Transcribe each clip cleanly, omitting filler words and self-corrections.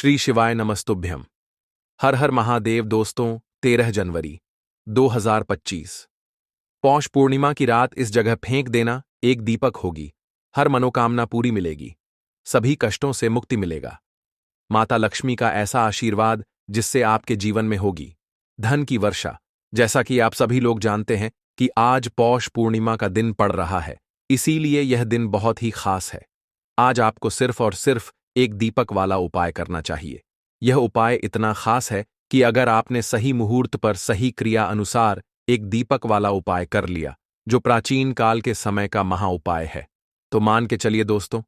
श्री शिवाय नमस्तुभ्यम। हर हर महादेव। दोस्तों, 13 जनवरी 2025 पौष पूर्णिमा की रात इस जगह फेंक देना एक दीपक होगी। हर मनोकामना पूरी मिलेगी, सभी कष्टों से मुक्ति मिलेगा। माता लक्ष्मी का ऐसा आशीर्वाद जिससे आपके जीवन में होगी धन की वर्षा। जैसा कि आप सभी लोग जानते हैं कि आज पौष पूर्णिमा का दिन पड़ रहा है, इसीलिए यह दिन बहुत ही खास है। आज आपको सिर्फ और सिर्फ एक दीपक वाला उपाय करना चाहिए। यह उपाय इतना खास है कि अगर आपने सही मुहूर्त पर सही क्रिया अनुसार एक दीपक वाला उपाय कर लिया, जो प्राचीन काल के समय का महा उपाय है, तो मान के चलिए दोस्तों,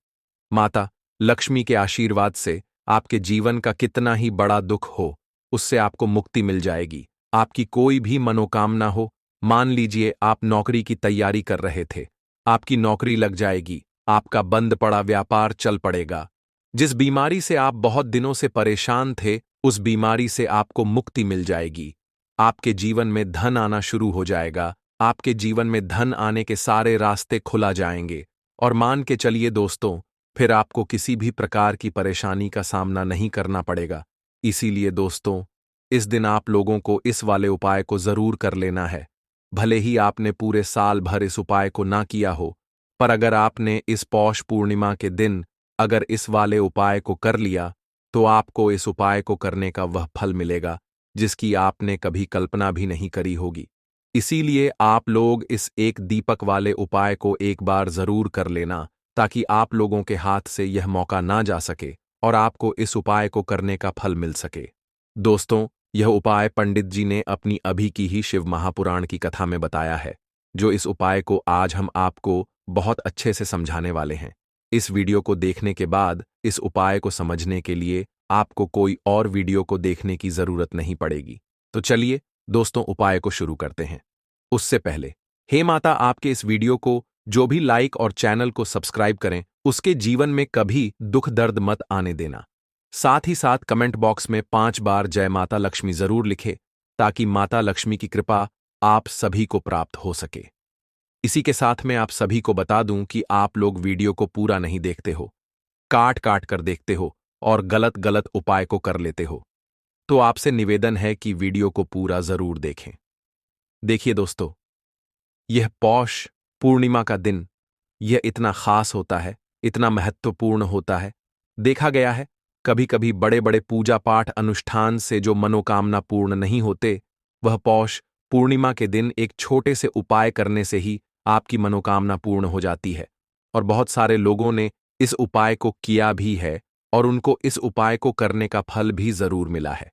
माता लक्ष्मी के आशीर्वाद से आपके जीवन का कितना ही बड़ा दुख हो, उससे आपको मुक्ति मिल जाएगी। आपकी कोई भी मनोकामना हो, मान लीजिए आप नौकरी की तैयारी कर रहे थे, आपकी नौकरी लग जाएगी, आपका बंद पड़ा व्यापार चल पड़ेगा। जिस बीमारी से आप बहुत दिनों से परेशान थे, उस बीमारी से आपको मुक्ति मिल जाएगी। आपके जीवन में धन आना शुरू हो जाएगा, आपके जीवन में धन आने के सारे रास्ते खुला जाएंगे। और मान के चलिए दोस्तों, फिर आपको किसी भी प्रकार की परेशानी का सामना नहीं करना पड़ेगा। इसीलिए दोस्तों, इस दिन आप लोगों को इस वाले उपाय को जरूर कर लेना है। भले ही आपने पूरे साल भर इस उपाय को ना किया हो, पर अगर आपने इस पौष पूर्णिमा के दिन अगर इस वाले उपाय को कर लिया, तो आपको इस उपाय को करने का वह फल मिलेगा जिसकी आपने कभी कल्पना भी नहीं करी होगी। इसीलिए आप लोग इस एक दीपक वाले उपाय को एक बार जरूर कर लेना, ताकि आप लोगों के हाथ से यह मौका ना जा सके और आपको इस उपाय को करने का फल मिल सके। दोस्तों, यह उपाय पंडित जी ने अपनी अभी की ही शिव महापुराण की कथा में बताया है, जो इस उपाय को आज हम आपको बहुत अच्छे से समझाने वाले हैं। इस वीडियो को देखने के बाद इस उपाय को समझने के लिए आपको कोई और वीडियो को देखने की जरूरत नहीं पड़ेगी। तो चलिए दोस्तों, उपाय को शुरू करते हैं। उससे पहले, हे माता, आपके इस वीडियो को जो भी लाइक और चैनल को सब्सक्राइब करें, उसके जीवन में कभी दुख दर्द मत आने देना। साथ ही साथ कमेंट बॉक्स में 5 बार जय माता लक्ष्मी जरूर लिखे, ताकि माता लक्ष्मी की कृपा आप सभी को प्राप्त हो सके। इसी के साथ मैं आप सभी को बता दूं कि आप लोग वीडियो को पूरा नहीं देखते हो, काट काट कर देखते हो और गलत गलत उपाय को कर लेते हो। तो आपसे निवेदन है कि वीडियो को पूरा जरूर देखें। देखिए दोस्तों, यह पौष पूर्णिमा का दिन, यह इतना खास होता है, इतना महत्वपूर्ण होता है। देखा गया है, कभी कभी बड़े बड़े पूजा पाठ अनुष्ठान से जो मनोकामना पूर्ण नहीं होते, वह पौष पूर्णिमा के दिन एक छोटे से उपाय करने से ही आपकी मनोकामना पूर्ण हो जाती है। और बहुत सारे लोगों ने इस उपाय को किया भी है और उनको इस उपाय को करने का फल भी जरूर मिला है।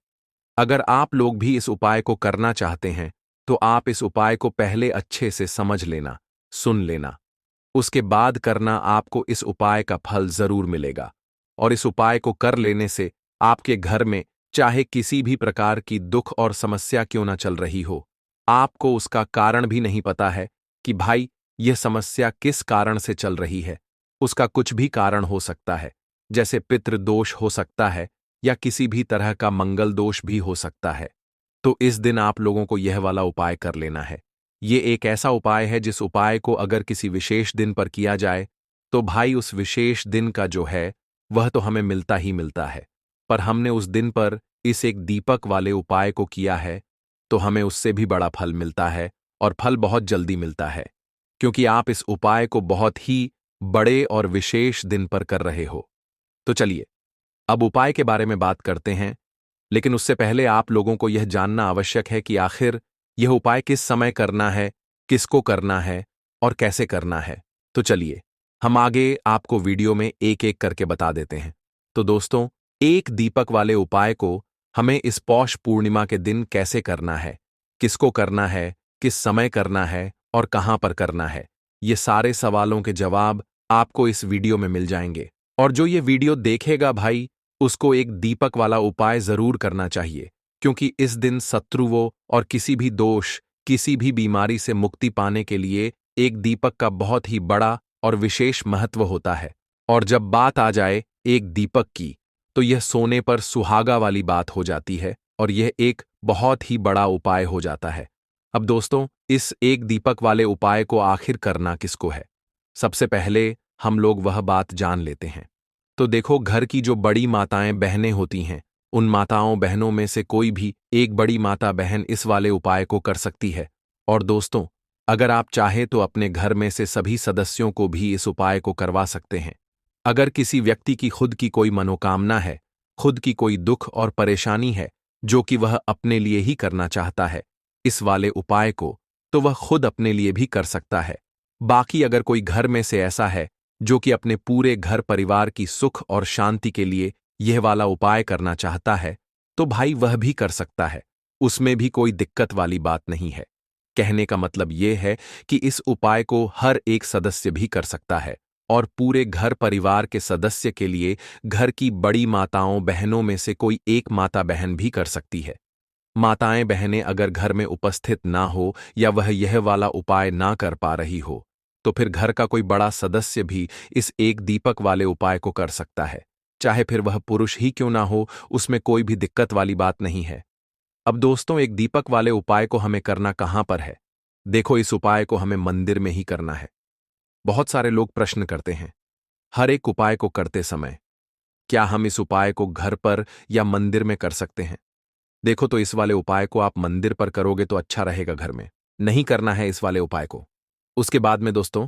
अगर आप लोग भी इस उपाय को करना चाहते हैं, तो आप इस उपाय को पहले अच्छे से समझ लेना, सुन लेना, उसके बाद करना। आपको इस उपाय का फल जरूर मिलेगा। और इस उपाय को कर लेने से आपके घर में चाहे किसी भी प्रकार की दुख और समस्या क्यों ना चल रही हो, आपको उसका कारण भी नहीं पता है कि भाई यह समस्या किस कारण से चल रही है। उसका कुछ भी कारण हो सकता है, जैसे पितृदोष हो सकता है या किसी भी तरह का मंगल दोष भी हो सकता है। तो इस दिन आप लोगों को यह वाला उपाय कर लेना है। ये एक ऐसा उपाय है जिस उपाय को अगर किसी विशेष दिन पर किया जाए, तो भाई उस विशेष दिन का जो है वह तो हमें मिलता ही मिलता है। पर हमने उस दिन पर इस एक दीपक वाले उपाय को किया है, तो हमें उससे भी बड़ा फल मिलता है, और फल बहुत जल्दी मिलता है, क्योंकि आप इस उपाय को बहुत ही बड़े और विशेष दिन पर कर रहे हो। तो चलिए अब उपाय के बारे में बात करते हैं, लेकिन उससे पहले आप लोगों को यह जानना आवश्यक है कि आखिर यह उपाय किस समय करना है, किसको करना है और कैसे करना है। तो चलिए हम आगे आपको वीडियो में एक एक करके बता देते हैं। तो दोस्तों, एक दीपक वाले उपाय को हमें इस पौष पूर्णिमा के दिन कैसे करना है, किसको करना है, किस समय करना है और कहां पर करना है, ये सारे सवालों के जवाब आपको इस वीडियो में मिल जाएंगे। और जो ये वीडियो देखेगा भाई, उसको एक दीपक वाला उपाय जरूर करना चाहिए, क्योंकि इस दिन शत्रुओं और किसी भी दोष, किसी भी बीमारी से मुक्ति पाने के लिए एक दीपक का बहुत ही बड़ा और विशेष महत्व होता है। और जब बात आ जाए एक दीपक की, तो यह सोने पर सुहागा वाली बात हो जाती है और यह एक बहुत ही बड़ा उपाय हो जाता है। अब दोस्तों, इस एक दीपक वाले उपाय को आखिर करना किसको है, सबसे पहले हम लोग वह बात जान लेते हैं। तो देखो, घर की जो बड़ी माताएं बहनें होती हैं, उन माताओं बहनों में से कोई भी एक बड़ी माता बहन इस वाले उपाय को कर सकती है। और दोस्तों, अगर आप चाहे तो अपने घर में से सभी सदस्यों को भी इस उपाय को करवा सकते हैं। अगर किसी व्यक्ति की खुद की कोई मनोकामना है, खुद की कोई दुख और परेशानी है जो कि वह अपने लिए ही करना चाहता है इस वाले उपाय को, तो वह खुद अपने लिए भी कर सकता है। बाकी अगर कोई घर में से ऐसा है जो कि अपने पूरे घर परिवार की सुख और शांति के लिए यह वाला उपाय करना चाहता है, तो भाई वह भी कर सकता है। उसमें भी कोई दिक्कत वाली बात नहीं है। कहने का मतलब यह है कि इस उपाय को हर एक सदस्य भी कर सकता है और पूरे घर परिवार के सदस्य के लिए घर की बड़ी माताओं बहनों में से कोई एक माता बहन भी कर सकती है। माताएं बहनें अगर घर में उपस्थित ना हो या वह यह वाला उपाय ना कर पा रही हो, तो फिर घर का कोई बड़ा सदस्य भी इस एक दीपक वाले उपाय को कर सकता है। चाहे फिर वह पुरुष ही क्यों ना हो, उसमें कोई भी दिक्कत वाली बात नहीं है। अब दोस्तों, एक दीपक वाले उपाय को हमें करना कहां पर है? देखो, इस उपाय को हमें मंदिर में ही करना है। बहुत सारे लोग प्रश्न करते हैं हर एक उपाय को करते समय, क्या हम इस उपाय को घर पर या मंदिर में कर सकते हैं? देखो, तो इस वाले उपाय को आप मंदिर पर करोगे तो अच्छा रहेगा, घर में नहीं करना है इस वाले उपाय को। उसके बाद में दोस्तों,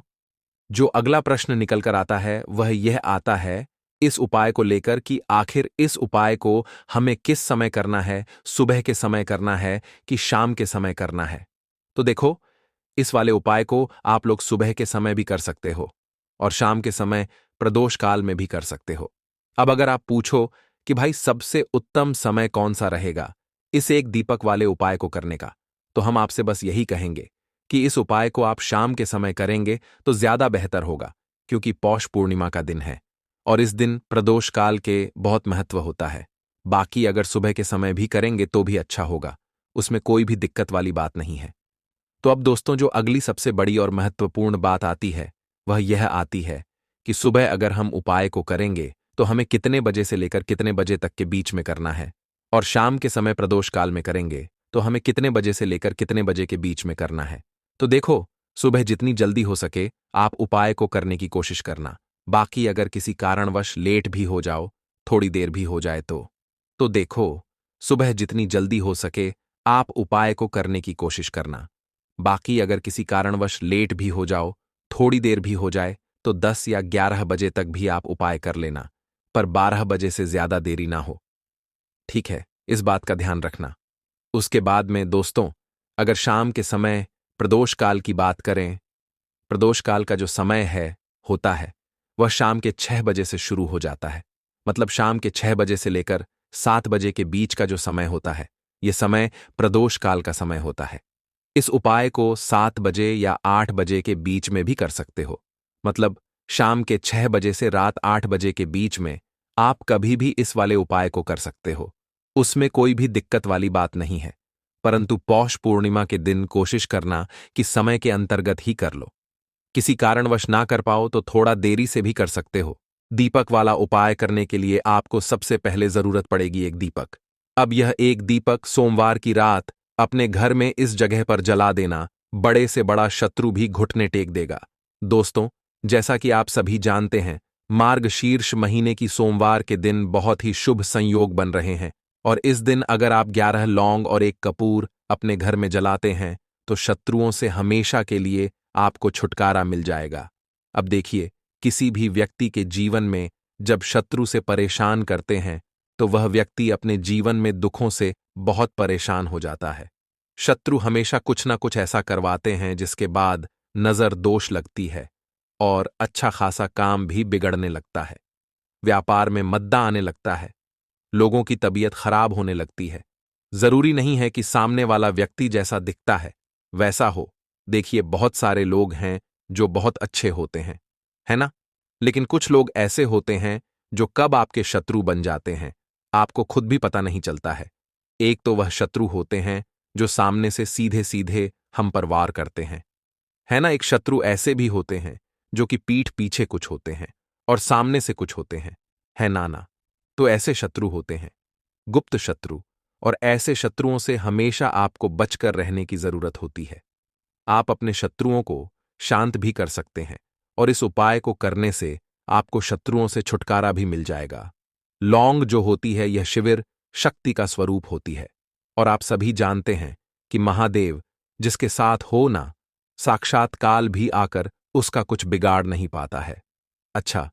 जो अगला प्रश्न निकल कर आता है वह यह आता है इस उपाय को लेकर कि आखिर इस उपाय को हमें किस समय करना है, सुबह के समय करना है कि शाम के समय करना है? तो देखो, इस वाले उपाय को आप लोग सुबह के समय भी कर सकते हो और शाम के समय प्रदोष काल में भी कर सकते हो। अब अगर आप पूछो कि भाई सबसे उत्तम समय कौन सा रहेगा इस एक दीपक वाले उपाय को करने का, तो हम आपसे बस यही कहेंगे कि इस उपाय को आप शाम के समय करेंगे तो ज्यादा बेहतर होगा, क्योंकि पौष पूर्णिमा का दिन है और इस दिन प्रदोष काल के बहुत महत्व होता है। बाकी अगर सुबह के समय भी करेंगे तो भी अच्छा होगा, उसमें कोई भी दिक्कत वाली बात नहीं है। तो अब दोस्तों, जो अगली सबसे बड़ी और महत्वपूर्ण बात आती है वह यह आती है कि सुबह अगर हम उपाय को करेंगे तो हमें कितने बजे से लेकर कितने बजे तक के बीच में करना है, और शाम के समय प्रदोष काल में करेंगे तो हमें कितने बजे से लेकर कितने बजे के बीच में करना है। तो देखो, सुबह जितनी जल्दी हो सके आप उपाय को करने की कोशिश करना। बाकी अगर किसी कारणवश लेट भी हो जाओ, थोड़ी देर भी हो जाए तो देखो, सुबह जितनी जल्दी हो सके आप उपाय को करने की कोशिश करना। बाकी अगर किसी कारणवश लेट भी हो जाओ, थोड़ी देर भी हो जाए, तो 10 या 11 बजे तक भी आप उपाय कर लेना, पर 12 बजे से ज्यादा देरी ना हो। ठीक है, इस बात का ध्यान रखना। उसके बाद में दोस्तों, अगर शाम के समय प्रदोष काल की बात करें, प्रदोष काल का जो समय है होता है वह शाम के 6 बजे से शुरू हो जाता है। मतलब शाम के 6 बजे से लेकर 7 बजे के बीच का जो समय होता है, यह समय प्रदोष काल का समय होता है। इस उपाय को 7 बजे या 8 बजे के बीच में भी कर सकते हो। मतलब शाम के 6 बजे से रात 8 बजे के बीच में आप कभी भी इस वाले उपाय को कर सकते हो, उसमें कोई भी दिक्कत वाली बात नहीं है। परंतु पौष पूर्णिमा के दिन कोशिश करना कि समय के अंतर्गत ही कर लो। किसी कारणवश ना कर पाओ तो थोड़ा देरी से भी कर सकते हो। दीपक वाला उपाय करने के लिए आपको सबसे पहले जरूरत पड़ेगी एक दीपक। अब यह एक दीपक सोमवार की रात अपने घर में इस जगह पर जला देना, बड़े से बड़ा शत्रु भी घुटने टेक देगा। दोस्तों, जैसा कि आप सभी जानते हैं, मार्गशीर्ष महीने की सोमवार के दिन बहुत ही शुभ संयोग बन रहे हैं और इस दिन अगर आप 11 लौंग और एक कपूर अपने घर में जलाते हैं तो शत्रुओं से हमेशा के लिए आपको छुटकारा मिल जाएगा। अब देखिए, किसी भी व्यक्ति के जीवन में जब शत्रु से परेशान करते हैं तो वह व्यक्ति अपने जीवन में दुखों से बहुत परेशान हो जाता है। शत्रु हमेशा कुछ ना कुछ ऐसा करवाते हैं जिसके बाद नजर दोष लगती है और अच्छा खासा काम भी बिगड़ने लगता है। व्यापार में मद्दा आने लगता है, लोगों की तबीयत खराब होने लगती है। जरूरी नहीं है कि सामने वाला व्यक्ति जैसा दिखता है वैसा हो। देखिए, बहुत सारे लोग हैं जो बहुत अच्छे होते हैं, है ना? लेकिन कुछ लोग ऐसे होते हैं जो कब आपके शत्रु बन जाते हैं आपको खुद भी पता नहीं चलता है। एक तो वह शत्रु होते हैं जो सामने से सीधे सीधे हम पर वार करते हैं, है ना? एक शत्रु ऐसे भी होते हैं जो कि पीठ पीछे कुछ होते हैं और सामने से कुछ होते हैं, है ना? तो ऐसे शत्रु होते हैं गुप्त शत्रु, और ऐसे शत्रुओं से हमेशा आपको बचकर रहने की जरूरत होती है। आप अपने शत्रुओं को शांत भी कर सकते हैं और इस उपाय को करने से आपको शत्रुओं से छुटकारा भी मिल जाएगा। लौंग जो होती है यह शिविर शक्ति का स्वरूप होती है, और आप सभी जानते हैं कि महादेव जिसके साथ हो ना, साक्षात काल भी आकर उसका कुछ बिगाड़ नहीं पाता है। अच्छा,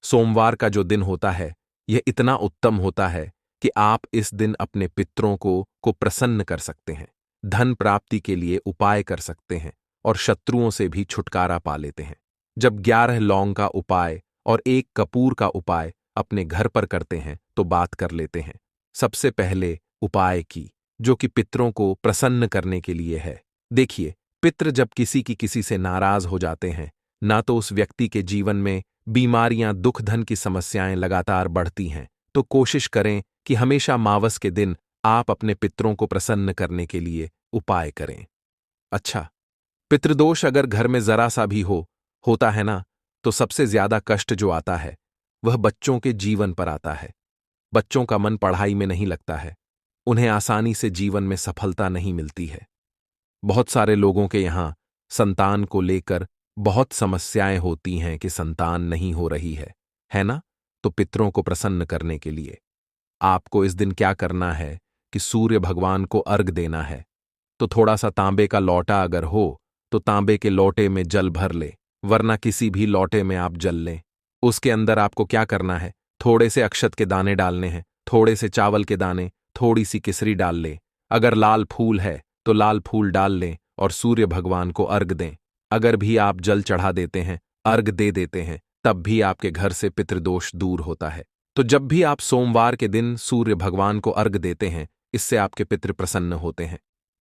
सोमवार का जो दिन होता है यह इतना उत्तम होता है कि आप इस दिन अपने पितरों को प्रसन्न कर सकते हैं, धन प्राप्ति के लिए उपाय कर सकते हैं और शत्रुओं से भी छुटकारा पा लेते हैं। जब 11 लौंग का उपाय और 1 कपूर का उपाय अपने घर पर करते हैं तो बात कर लेते हैं सबसे पहले उपाय की, जो कि पितरों को प्रसन्न करने के लिए है। देखिए, पितृ जब किसी से नाराज हो जाते हैं, ना तो उस व्यक्ति के जीवन में बीमारियां दुख धन की समस्याएं लगातार बढ़ती हैं, तो कोशिश करें कि हमेशा मावस के दिन आप अपने पितरों को प्रसन्न करने के लिए उपाय करें। अच्छा, पितृदोष अगर घर में जरा सा भी होता है ना, तो सबसे ज्यादा कष्ट जो आता है वह बच्चों के जीवन पर आता है। बच्चों का मन पढ़ाई में नहीं लगता है, उन्हें आसानी से जीवन में सफलता नहीं मिलती है। बहुत सारे लोगों के यहां संतान को लेकर बहुत समस्याएं होती हैं कि संतान नहीं हो रही है ना? तो पितरों को प्रसन्न करने के लिए आपको इस दिन क्या करना है कि सूर्य भगवान को अर्घ देना है। तो थोड़ा सा तांबे का लौटा अगर हो तो तांबे के लोटे में जल भर ले, वरना किसी भी लोटे में आप जल लें। उसके अंदर आपको क्या करना है, थोड़े से अक्षत के दाने डालने हैं, थोड़े से चावल के दाने, थोड़ी सी केसरी डाल ले। अगर लाल फूल है तो लाल फूल डाल लें और सूर्य भगवान को अर्घ दें। अगर भी आप जल चढ़ा देते हैं, अर्घ दे देते हैं, तब भी आपके घर से पितृदोष दूर होता है। तो जब भी आप सोमवार के दिन सूर्य भगवान को अर्घ देते हैं, इससे आपके पितृ प्रसन्न होते हैं।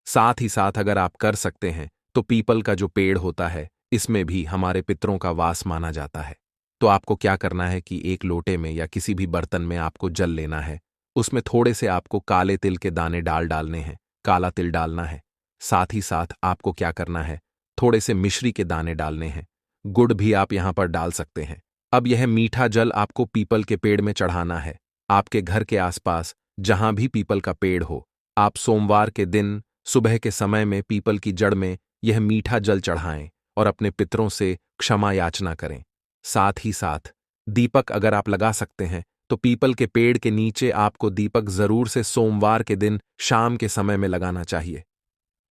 साथ ही साथ अगर आप कर सकते हैं तो पीपल का जो पेड़ होता है, इसमें भी हमारे पितरों का वास माना जाता है। तो आपको क्या करना है कि एक लोटे में या किसी भी बर्तन में आपको जल लेना है, उसमें थोड़े से आपको काले तिल के दाने डालने हैं, काला तिल डालना है। साथ ही साथ आपको क्या करना है, थोड़े से मिश्री के दाने डालने हैं, गुड़ भी आप यहां पर डाल सकते हैं। अब यह मीठा जल आपको पीपल के पेड़ में चढ़ाना है। आपके घर के आसपास जहां भी पीपल का पेड़ हो, आप सोमवार के दिन सुबह के समय में पीपल की जड़ में यह मीठा जल चढ़ाएं और अपने पितरों से क्षमा याचना करें। साथ ही साथ दीपक अगर आप लगा सकते हैं तो पीपल के पेड़ के नीचे आपको दीपक जरूर से सोमवार के दिन शाम के समय में लगाना चाहिए।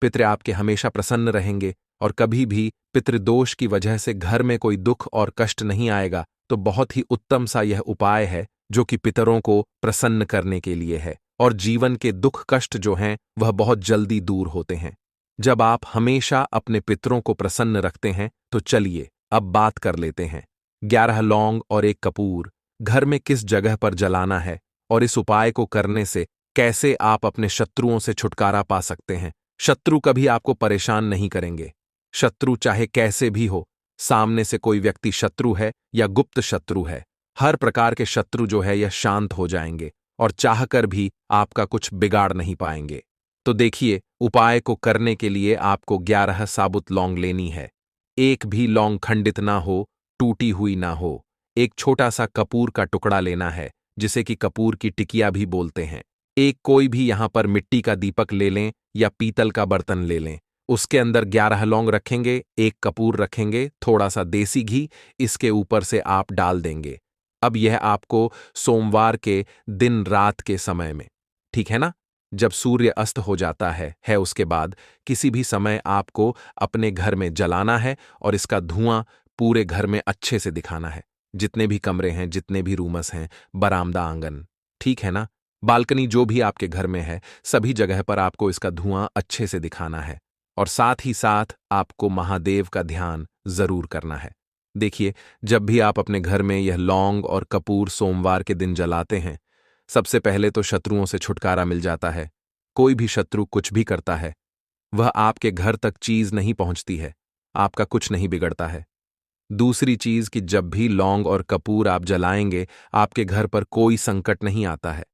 पितृ आपके हमेशा प्रसन्न रहेंगे और कभी भी पितृदोष की वजह से घर में कोई दुख और कष्ट नहीं आएगा। तो बहुत ही उत्तम सा यह उपाय है जो कि पितरों को प्रसन्न करने के लिए है, और जीवन के दुख कष्ट जो हैं वह बहुत जल्दी दूर होते हैं जब आप हमेशा अपने पितरों को प्रसन्न रखते हैं। तो चलिए अब बात कर लेते हैं 11 लौंग और 1 कपूर घर में किस जगह पर जलाना है, और इस उपाय को करने से कैसे आप अपने शत्रुओं से छुटकारा पा सकते हैं। शत्रु कभी आपको परेशान नहीं करेंगे। शत्रु चाहे कैसे भी हो, सामने से कोई व्यक्ति शत्रु है या गुप्त शत्रु है, हर प्रकार के शत्रु जो है यह शांत हो जाएंगे और चाहकर भी आपका कुछ बिगाड़ नहीं पाएंगे। तो देखिए, उपाय को करने के लिए आपको 11 साबुत लौंग लेनी है। एक भी लौंग खंडित ना हो, टूटी हुई ना हो। एक छोटा सा कपूर का टुकड़ा लेना है, जिसे कि कपूर की टिकिया भी बोलते हैं। एक कोई भी यहां पर मिट्टी का दीपक ले लें या पीतल का बर्तन ले लें। उसके अंदर 11 लौंग रखेंगे, 1 कपूर रखेंगे, थोड़ा सा देसी घी इसके ऊपर से आप डाल देंगे। अब यह आपको सोमवार के दिन रात के समय में, ठीक है ना, जब सूर्य अस्त हो जाता है उसके बाद किसी भी समय आपको अपने घर में जलाना है और इसका धुआं पूरे घर में अच्छे से दिखाना है। जितने भी कमरे हैं, जितने भी रूमस हैं, बरामदा, आंगन, ठीक है ना, बालकनी, जो भी आपके घर में है, सभी जगह पर आपको इसका धुआं अच्छे से दिखाना है। और साथ ही साथ आपको महादेव का ध्यान जरूर करना है। देखिए, जब भी आप अपने घर में यह लौंग और कपूर सोमवार के दिन जलाते हैं, सबसे पहले तो शत्रुओं से छुटकारा मिल जाता है। कोई भी शत्रु कुछ भी करता है, वह आपके घर तक चीज नहीं पहुंचती है, आपका कुछ नहीं बिगड़ता है। दूसरी चीज कि जब भी लौंग और कपूर आप जलाएंगे, आपके घर पर कोई संकट नहीं आता है,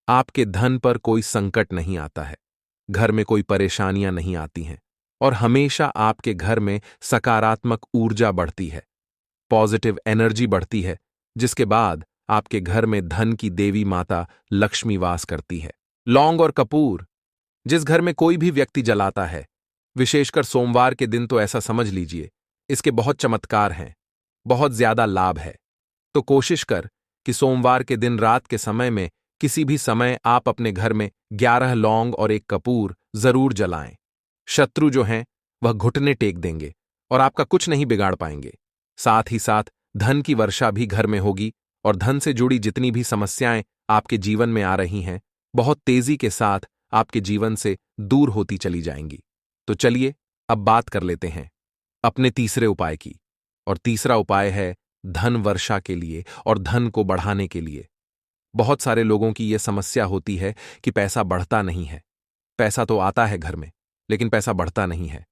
आपके धन पर कोई संकट नहीं आता है, घर में कोई परेशानियां नहीं आती हैं, और हमेशा आपके घर में सकारात्मक ऊर्जा बढ़ती है, पॉजिटिव एनर्जी बढ़ती है, जिसके बाद आपके घर में धन की देवी माता लक्ष्मी वास करती है। लौंग और कपूर जिस घर में कोई भी व्यक्ति जलाता है, विशेषकर सोमवार के दिन, तो ऐसा समझ लीजिए इसके बहुत चमत्कार हैं, बहुत ज्यादा लाभ है। तो कोशिश कर कि सोमवार के दिन रात के समय में किसी भी समय आप अपने घर में 11 लौंग और एक कपूर जरूर जलाएं। शत्रु जो हैं वह घुटने टेक देंगे और आपका कुछ नहीं बिगाड़ पाएंगे। साथ ही साथ धन की वर्षा भी घर में होगी और धन से जुड़ी जितनी भी समस्याएं आपके जीवन में आ रही हैं बहुत तेजी के साथ आपके जीवन से दूर होती चली जाएंगी। तो चलिए अब बात कर लेते हैं अपने तीसरे उपाय की। और तीसरा उपाय है धन वर्षा के लिए और धन को बढ़ाने के लिए। बहुत सारे लोगों की यह समस्या होती है कि पैसा बढ़ता नहीं है। पैसा तो आता है घर में लेकिन पैसा बढ़ता नहीं है।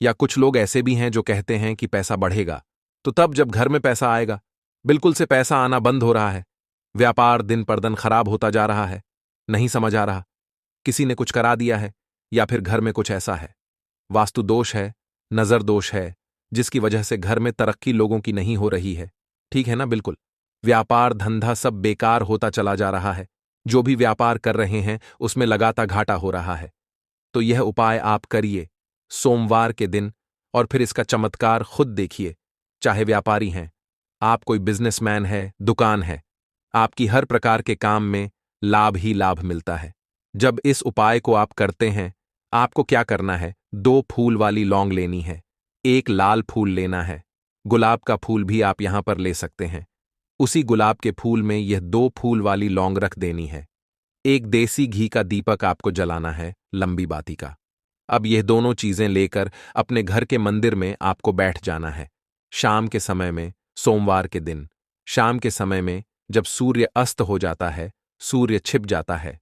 या कुछ लोग ऐसे भी हैं जो कहते हैं कि पैसा बढ़ेगा तो तब जब घर में पैसा आएगा। बिल्कुल से पैसा आना बंद हो रहा है। व्यापार दिन पर दिन खराब होता जा रहा है। नहीं समझ आ रहा, किसी ने कुछ करा दिया है या फिर घर में कुछ ऐसा है, वास्तु दोष है, नजर दोष है, जिसकी वजह से घर में तरक्की लोगों की नहीं हो रही है। ठीक है ना? बिल्कुल व्यापार धंधा सब बेकार होता चला जा रहा है। जो भी व्यापार कर रहे हैं उसमें लगातार घाटा हो रहा है। तो यह उपाय आप करिए सोमवार के दिन और फिर इसका चमत्कार खुद देखिए। चाहे व्यापारी हैं, आप कोई बिजनेसमैन है, दुकान है, आपकी हर प्रकार के काम में लाभ ही लाभ मिलता है। जब इस उपाय को आप करते हैं आपको क्या करना है, 2 फूल वाली लौंग लेनी है, 1 लाल फूल लेना है, गुलाब का फूल भी आप यहां पर ले सकते हैं। उसी गुलाब के फूल में यह 2 फूल वाली लौंग रख देनी है। 1 देसी घी का दीपक आपको जलाना है, लंबी बाती का। अब यह दोनों चीजें लेकर अपने घर के मंदिर में आपको बैठ जाना है। शाम के समय में, सोमवार के दिन शाम के समय में जब सूर्य अस्त हो जाता है, सूर्य छिप जाता है,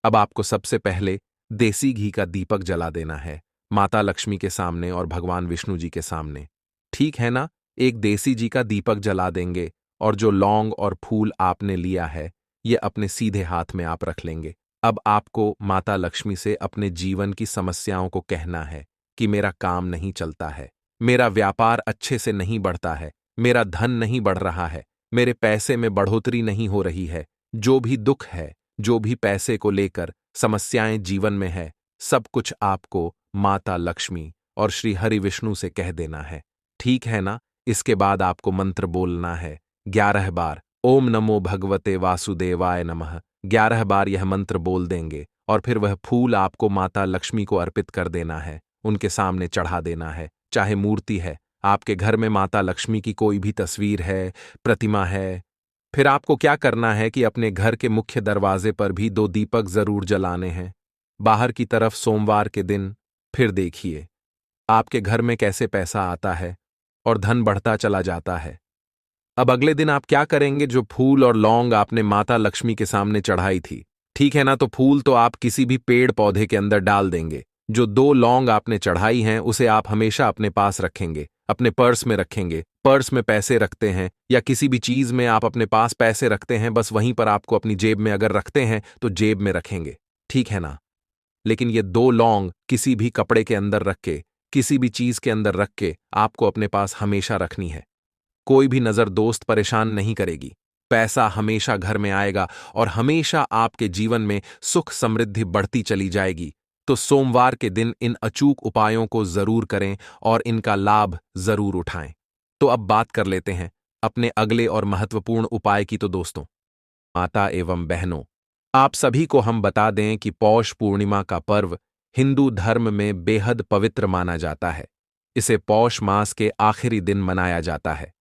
अब आपको सबसे पहले देसी घी का दीपक जला देना है माता लक्ष्मी के सामने और भगवान विष्णु जी के सामने। ठीक है ना? एक देसी घी का दीपक जला देंगे और जो लौंग और फूल आपने लिया है ये अपने सीधे हाथ में आप रख लेंगे। अब आपको माता लक्ष्मी से अपने जीवन की समस्याओं को कहना है कि मेरा काम नहीं चलता है, मेरा व्यापार अच्छे से नहीं बढ़ता है, मेरा धन नहीं बढ़ रहा है, मेरे पैसे में बढ़ोतरी नहीं हो रही है। जो भी दुख है, जो भी पैसे को लेकर समस्याएं जीवन में है, सब कुछ आपको माता लक्ष्मी और श्री हरि विष्णु से कह देना है। ठीक है ना? इसके बाद आपको मंत्र बोलना है 11 बार, ओम नमो भगवते वासुदेवाय नमः। 11 बार यह मंत्र बोल देंगे और फिर वह फूल आपको माता लक्ष्मी को अर्पित कर देना है, उनके सामने चढ़ा देना है। चाहे मूर्ति है, आपके घर में माता लक्ष्मी की कोई भी तस्वीर है, प्रतिमा है, फिर आपको क्या करना है कि अपने घर के मुख्य दरवाजे पर भी 2 दीपक जरूर जलाने हैं, बाहर की तरफ सोमवार के दिन। फिर देखिए आपके घर में कैसे पैसा आता है और धन बढ़ता चला जाता है। अब अगले दिन आप क्या करेंगे, जो फूल और लौंग आपने माता लक्ष्मी के सामने चढ़ाई थी, ठीक है ना, तो फूल तो आप किसी भी पेड़ पौधे के अंदर डाल देंगे। जो 2 लौंग आपने चढ़ाई हैं उसे आप हमेशा अपने पास रखेंगे, अपने पर्स में रखेंगे। पर्स में पैसे रखते हैं या किसी भी चीज में आप अपने पास पैसे रखते हैं, बस वहीं पर आपको अपनी जेब में अगर रखते हैं तो जेब में रखेंगे। ठीक है ना? लेकिन ये 2 लौंग किसी भी कपड़े के अंदर रख के, किसी भी चीज के अंदर रख के आपको अपने पास हमेशा रखनी है। कोई भी नजर दोस्त परेशान नहीं करेगी। पैसा हमेशा घर में आएगा और हमेशा आपके जीवन में सुख समृद्धि बढ़ती चली जाएगी। तो सोमवार के दिन इन अचूक उपायों को जरूर करें और इनका लाभ जरूर उठाएं। तो अब बात कर लेते हैं अपने अगले और महत्वपूर्ण उपाय की। तो दोस्तों, माता एवं बहनों, आप सभी को हम बता दें कि पौष पूर्णिमा का पर्व हिंदू धर्म में बेहद पवित्र माना जाता है। इसे पौष मास के आखिरी दिन मनाया जाता है।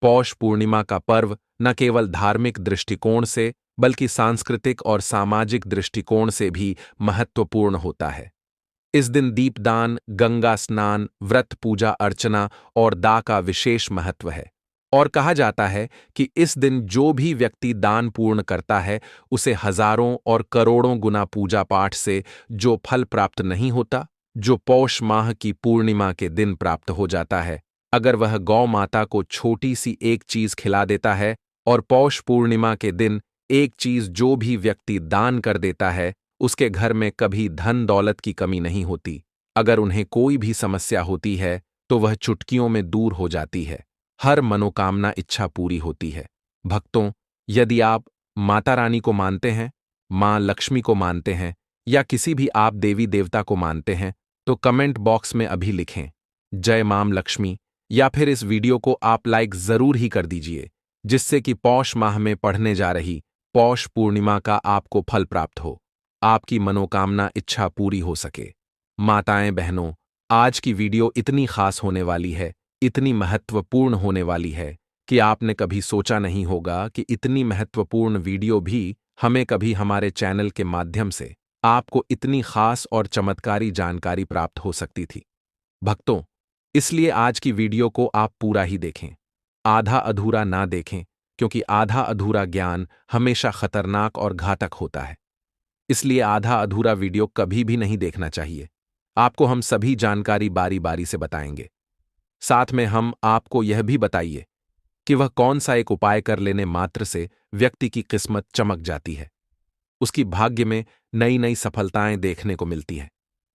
पौष पूर्णिमा का पर्व न केवल धार्मिक दृष्टिकोण से बल्कि सांस्कृतिक और सामाजिक दृष्टिकोण से भी महत्वपूर्ण होता है। इस दिन दीपदान, गंगा स्नान, व्रत पूजा अर्चना और दान का विशेष महत्व है। और कहा जाता है कि इस दिन जो भी व्यक्ति दान पूर्ण करता है उसे हजारों और करोड़ों गुना पूजा पाठ से जो फल प्राप्त नहीं होता, जो पौष माह की पूर्णिमा के दिन प्राप्त हो जाता है। अगर वह गौ माता को छोटी सी एक चीज खिला देता है और पौष पूर्णिमा के दिन एक चीज जो भी व्यक्ति दान कर देता है, उसके घर में कभी धन दौलत की कमी नहीं होती। अगर उन्हें कोई भी समस्या होती है तो वह चुटकियों में दूर हो जाती है। हर मनोकामना इच्छा पूरी होती है। भक्तों, यदि आप माता रानी को मानते हैं, मां लक्ष्मी को मानते हैं या किसी भी आप देवी देवता को मानते हैं तो कमेंट बॉक्स में अभी लिखें जय मां लक्ष्मी, या फिर इस वीडियो को आप लाइक जरूर ही कर दीजिए। जिससे कि पौष माह में पढ़ने जा रही पौष पूर्णिमा का आपको फल प्राप्त हो, आपकी मनोकामना इच्छा पूरी हो सके। माताएं बहनों, आज की वीडियो इतनी खास होने वाली है, इतनी महत्वपूर्ण होने वाली है कि आपने कभी सोचा नहीं होगा कि इतनी महत्वपूर्ण वीडियो भी हमें कभी हमारे चैनल के माध्यम से आपको इतनी खास और चमत्कारी जानकारी प्राप्त हो सकती थी। भक्तों, इसलिए आज की वीडियो को आप पूरा ही देखें, आधा अधूरा ना देखें, क्योंकि आधा अधूरा ज्ञान हमेशा खतरनाक और घातक होता है। इसलिए आधा अधूरा वीडियो कभी भी नहीं देखना चाहिए। आपको हम सभी जानकारी बारी बारी से बताएंगे। साथ में हम आपको यह भी बताइए कि वह कौन सा एक उपाय कर लेने मात्र से व्यक्ति की किस्मत चमक जाती है, उसकी भाग्य में नई नई सफलताएं देखने को मिलती हैं।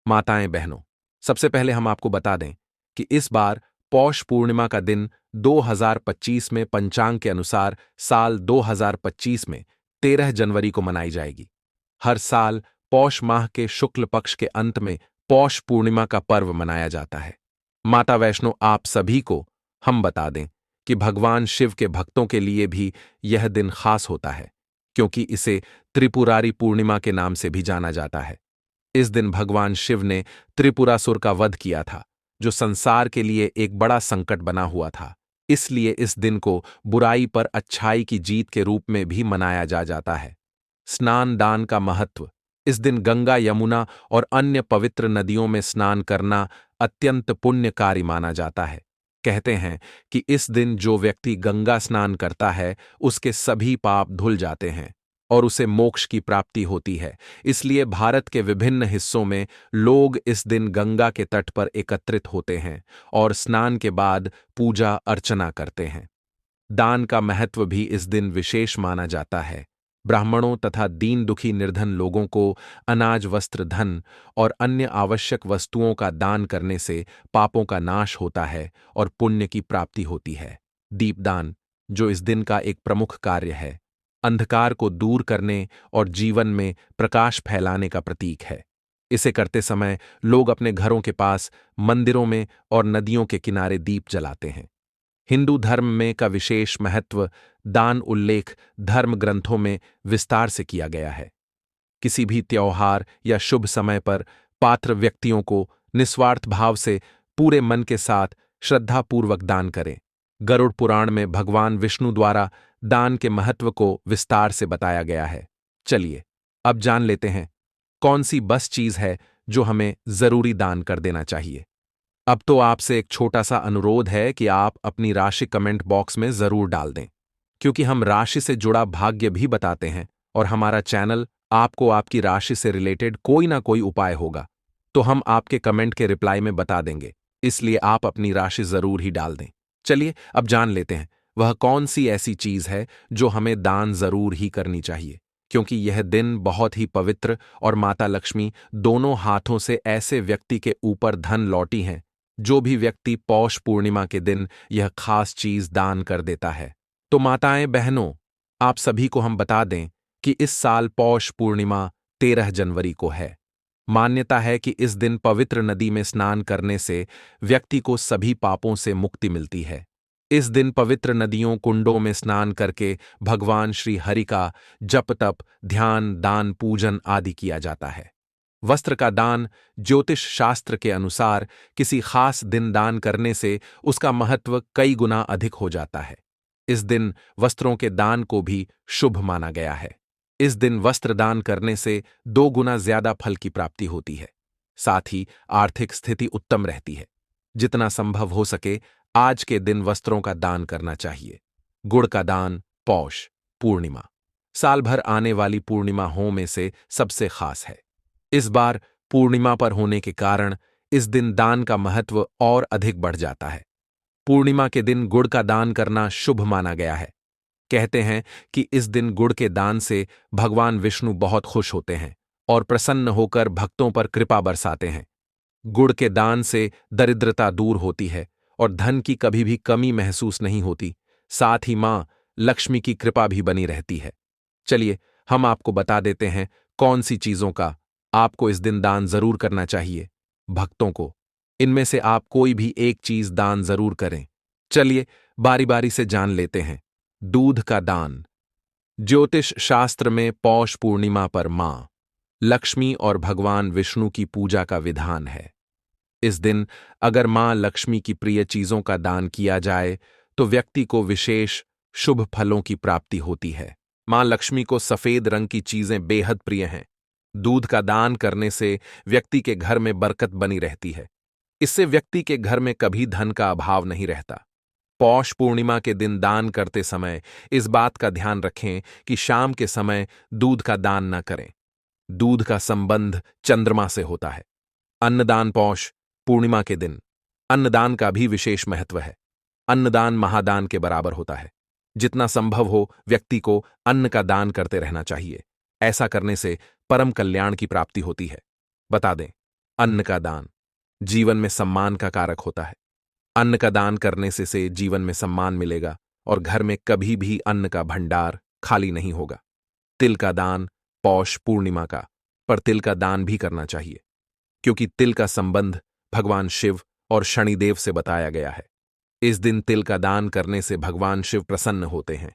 माताएं बहनों, सबसे पहले हम आपको बता दें कि इस बार पौष पूर्णिमा का दिन 2025 में पंचांग के अनुसार साल 2025 में 13 जनवरी को मनाई जाएगी। हर साल पौष माह के शुक्ल पक्ष के अंत में पौष पूर्णिमा का पर्व मनाया जाता है। माता वैष्णो, आप सभी को हम बता दें कि भगवान शिव के भक्तों के लिए भी यह दिन खास होता है, क्योंकि इसे त्रिपुरारी पूर्णिमा के नाम से भी जाना जाता है। इस दिन भगवान शिव ने त्रिपुरासुर का वध किया था, जो संसार के लिए एक बड़ा संकट बना हुआ था। इसलिए इस दिन को बुराई पर अच्छाई की जीत के रूप में भी मनाया जाता है। स्नान दान का महत्व। इस दिन गंगा, यमुना और अन्य पवित्र नदियों में स्नान करना अत्यंत पुण्यकारी माना जाता है। कहते हैं कि इस दिन जो व्यक्ति गंगा स्नान करता है, उसके सभी पाप धुल जाते हैं और उसे मोक्ष की प्राप्ति होती है। इसलिए भारत के विभिन्न हिस्सों में लोग इस दिन गंगा के तट पर एकत्रित होते हैं और स्नान के बाद पूजा अर्चना करते हैं। दान का महत्व भी इस दिन विशेष माना जाता है। ब्राह्मणों तथा दीन दुखी निर्धन लोगों को अनाज, वस्त्र, धन और अन्य आवश्यक वस्तुओं का दान करने से पापों का नाश होता है और पुण्य की प्राप्ति होती है। दीपदान, जो इस दिन का एक प्रमुख कार्य है, अंधकार को दूर करने और जीवन में प्रकाश फैलाने का प्रतीक है। इसे करते समय लोग अपने घरों के पास, मंदिरों में और नदियों के किनारे दीप जलाते हैं। हिंदू धर्म में का विशेष महत्व दान उल्लेख धर्म ग्रंथों में विस्तार से किया गया है। किसी भी त्योहार या शुभ समय पर पात्र व्यक्तियों को निस्वार्थ भाव से पूरे मन के साथ श्रद्धापूर्वक दान करें। गरुड़ पुराण में भगवान विष्णु द्वारा दान के महत्व को विस्तार से बताया गया है। चलिए अब जान लेते हैं कौन सी बस चीज है जो हमें जरूरी दान कर देना चाहिए। अब तो आपसे एक छोटा सा अनुरोध है कि आप अपनी राशि कमेंट बॉक्स में जरूर डाल दें, क्योंकि हम राशि से जुड़ा भाग्य भी बताते हैं और हमारा चैनल आपको आपकी राशि से रिलेटेड कोई ना कोई उपाय होगा तो हम आपके कमेंट के रिप्लाई में बता देंगे। इसलिए आप अपनी राशि जरूर ही डाल दें। चलिए अब जान लेते हैं वह कौन सी ऐसी चीज है जो हमें दान जरूर ही करनी चाहिए, क्योंकि यह दिन बहुत ही पवित्र और माता लक्ष्मी दोनों हाथों से ऐसे व्यक्ति के ऊपर धन लौटी हैं जो भी व्यक्ति पौष पूर्णिमा के दिन यह खास चीज दान कर देता है। तो माताएं बहनों, आप सभी को हम बता दें कि इस साल पौष पूर्णिमा 13 जनवरी को है। मान्यता है कि इस दिन पवित्र नदी में स्नान करने से व्यक्ति को सभी पापों से मुक्ति मिलती है। इस दिन पवित्र नदियों, कुंडों में स्नान करके भगवान श्री हरि का जप तप, ध्यान, दान, पूजन आदि किया जाता है। वस्त्र का दान ज्योतिष शास्त्र के अनुसार किसी खास दिन दान करने से उसका महत्व कई गुना अधिक हो जाता है। इस दिन वस्त्रों के दान को भी शुभ माना गया है। इस दिन वस्त्र दान करने से 2 गुना ज्यादा फल की प्राप्ति होती है। साथ ही आर्थिक स्थिति उत्तम रहती है। जितना संभव हो सके आज के दिन वस्त्रों का दान करना चाहिए। गुड़ का दान पौष पूर्णिमा साल भर आने वाली पूर्णिमाओं में से सबसे खास है। इस बार पूर्णिमा पर होने के कारण इस दिन दान का महत्व और अधिक बढ़ जाता है। पूर्णिमा के दिन गुड़ का दान करना शुभ माना गया है। कहते हैं कि इस दिन गुड़ के दान से भगवान विष्णु बहुत खुश होते हैं और प्रसन्न होकर भक्तों पर कृपा बरसाते हैं। गुड़ के दान से दरिद्रता दूर होती है और धन की कभी भी कमी महसूस नहीं होती। साथ ही मां लक्ष्मी की कृपा भी बनी रहती है। चलिए हम आपको बता देते हैं कौन सी चीजों का आपको इस दिन दान जरूर करना चाहिए। भक्तों को इनमें से आप कोई भी एक चीज दान जरूर करें। चलिए बारी बारी से जान लेते हैं। दूध का दान। ज्योतिष शास्त्र में पौष पूर्णिमा पर मां लक्ष्मी और भगवान विष्णु की पूजा का विधान है। इस दिन अगर मां लक्ष्मी की प्रिय चीजों का दान किया जाए तो व्यक्ति को विशेष शुभ फलों की प्राप्ति होती है। मां लक्ष्मी को सफेद रंग की चीजें बेहद प्रिय हैं। दूध का दान करने से व्यक्ति के घर में बरकत बनी रहती है। इससे व्यक्ति के घर में कभी धन का अभाव नहीं रहता। पौष पूर्णिमा के दिन दान करते समय इस बात का ध्यान रखें कि शाम के समय दूध का दान न करें। दूध का संबंध चंद्रमा से होता है। अन्नदान। पौष पूर्णिमा के दिन अन्नदान का भी विशेष महत्व है। अन्नदान महादान के बराबर होता है। जितना संभव हो व्यक्ति को अन्न का दान करते रहना चाहिए। ऐसा करने से परम कल्याण की प्राप्ति होती है। बता दें, अन्न का दान जीवन में सम्मान का कारक होता है। अन्न का दान करने से जीवन में सम्मान मिलेगा और घर में कभी भी अन्न का भंडार खाली नहीं होगा। तिल का दान। पौष पूर्णिमा का पर तिल का दान भी करना चाहिए, क्योंकि तिल का संबंध भगवान शिव और शनिदेव से बताया गया है। इस दिन तिल का दान करने से भगवान शिव प्रसन्न होते हैं।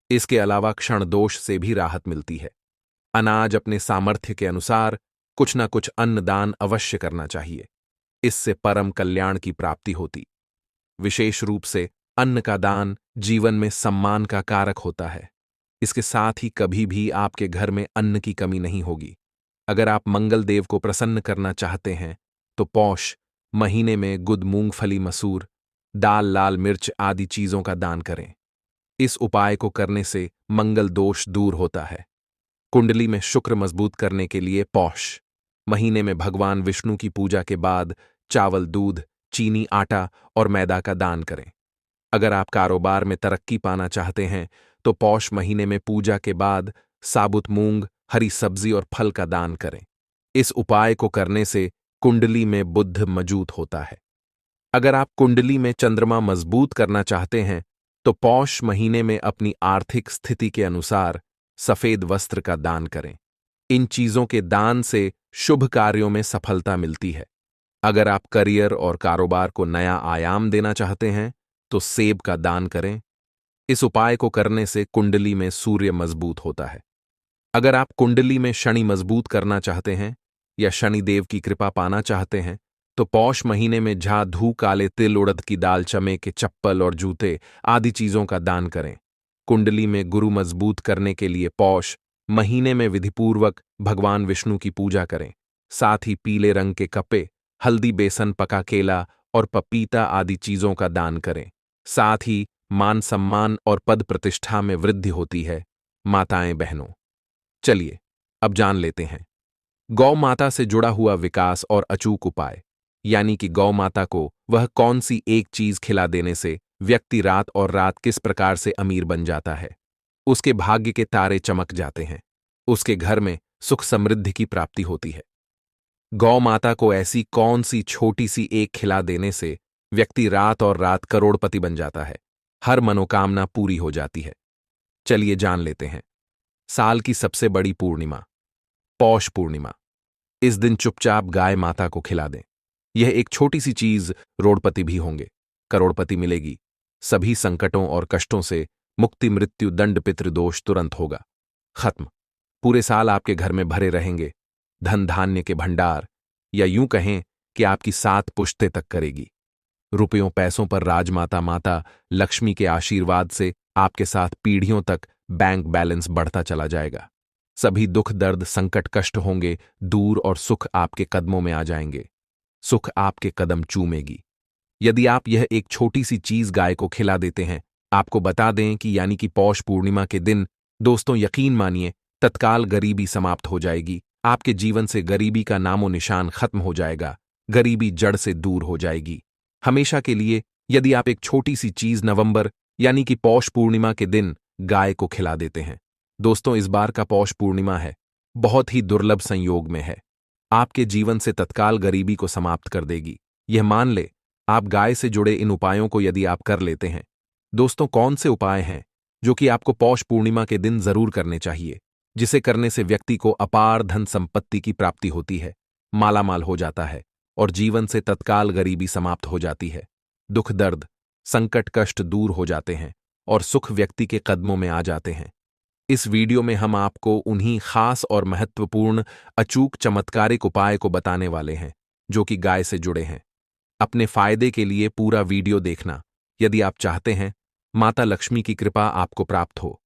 इसके अलावा क्षण दोष से भी राहत मिलती है। अनाज अपने सामर्थ्य के अनुसार कुछ न कुछ अन्न दान अवश्य करना चाहिए। इससे परम कल्याण की प्राप्ति होती। विशेष रूप से अन्न का दान जीवन में सम्मान का कारक होता है। इसके साथ ही कभी भी आपके घर में अन्न की कमी नहीं होगी। अगर आप मंगल देव को प्रसन्न करना चाहते हैं तो पौष महीने में गुद, मूंगफली, मसूर, दाल, लाल मिर्च आदि चीजों का दान करें। इस उपाय को करने से मंगल दोष दूर होता है। कुंडली में शुक्र मजबूत करने के लिए पौष महीने में भगवान विष्णु की पूजा के बाद चावल, दूध, चीनी, आटा और मैदा का दान करें। अगर आप कारोबार में तरक्की पाना चाहते हैं तो पौष महीने में पूजा के बाद साबुत मूंग, हरी सब्जी और फल का दान करें। इस उपाय को करने से कुंडली में बुध मौजूद होता है। अगर आप कुंडली में चंद्रमा मजबूत करना चाहते हैं तो पौष महीने में अपनी आर्थिक स्थिति के अनुसार सफेद वस्त्र का दान करें। इन चीजों के दान से शुभ कार्यों में सफलता मिलती है। अगर आप करियर और कारोबार को नया आयाम देना चाहते हैं तो सेब का दान करें। इस उपाय को करने से कुंडली में सूर्य मजबूत होता है। अगर आप कुंडली में शनि मजबूत करना चाहते हैं या शनिदेव की कृपा पाना चाहते हैं तो पौष महीने में झाधू, काले तिल, उड़द की दाल, चमे के चप्पल और जूते आदि चीजों का दान करें। कुंडली में गुरु मजबूत करने के लिए पौष महीने में विधिपूर्वक भगवान विष्णु की पूजा करें। साथ ही पीले रंग के कपड़े, हल्दी, बेसन, पका केला और पपीता आदि चीजों का दान करें। साथ ही मान सम्मान और पद प्रतिष्ठा में वृद्धि होती है। माताएं, बहनों, चलिए अब जान लेते हैं गौ माता से जुड़ा हुआ विकास और अचूक उपाय, यानी कि गौ माता को वह कौन सी एक चीज खिला देने से व्यक्ति रात और रात किस प्रकार से अमीर बन जाता है, उसके भाग्य के तारे चमक जाते हैं, उसके घर में सुख समृद्धि की प्राप्ति होती है। गौ माता को ऐसी कौन सी छोटी सी एक खिला देने से व्यक्ति रात और रात करोड़पति बन जाता है, हर मनोकामना पूरी हो जाती है। चलिए जान लेते हैं। साल की सबसे बड़ी पूर्णिमा पौष पूर्णिमा। इस दिन चुपचाप गाय माता को खिला दें। यह एक छोटी सी चीज, रोड़पति भी होंगे, करोड़पति मिलेगी। सभी संकटों और कष्टों से मुक्ति, मृत्यु, दंड, पितृदोष तुरंत होगा खत्म। पूरे साल आपके घर में भरे रहेंगे धन धान्य के भंडार, या यूं कहें कि आपकी 7 पुश्तें तक करेगी। रुपयों पैसों पर राजमाता माता लक्ष्मी के आशीर्वाद से आपके साथ पीढ़ियों तक बैंक बैलेंस बढ़ता चला जाएगा। सभी दुख, दर्द, संकट, कष्ट होंगे दूर और सुख आपके कदमों में आ जाएंगे। सुख आपके कदम चूमेगी। यदि आप यह एक छोटी सी चीज गाय को खिला देते हैं, आपको बता दें कि यानी कि पौष पूर्णिमा के दिन, दोस्तों यकीन मानिए, तत्काल गरीबी समाप्त हो जाएगी। आपके जीवन से गरीबी का नामो निशान खत्म हो जाएगा। गरीबी जड़ से दूर हो जाएगी हमेशा के लिए, यदि आप एक छोटी सी चीज नवंबर यानी कि पौष पूर्णिमा के दिन गाय को खिला देते हैं। दोस्तों, इस बार का पौष पूर्णिमा है, बहुत ही दुर्लभ संयोग में है। आपके जीवन से तत्काल गरीबी को समाप्त कर देगी। यह मान ले, आप गाय से जुड़े इन उपायों को यदि आप कर लेते हैं। दोस्तों, कौन से उपाय हैं जो कि आपको पौष पूर्णिमा के दिन जरूर करने चाहिए, जिसे करने से व्यक्ति को अपार धन संपत्ति की प्राप्ति होती है, मालामाल हो जाता है और जीवन से तत्काल गरीबी समाप्त हो जाती है। दुख, दर्द, संकट, कष्ट दूर हो जाते हैं और सुख व्यक्ति के कदमों में आ जाते हैं। इस वीडियो में हम आपको उन्हीं खास और महत्वपूर्ण अचूक चमत्कारिक उपाय को बताने वाले हैं जो कि गाय से जुड़े हैं। अपने फायदे के लिए पूरा वीडियो देखना यदि आप चाहते हैं माता लक्ष्मी की कृपा आपको प्राप्त हो,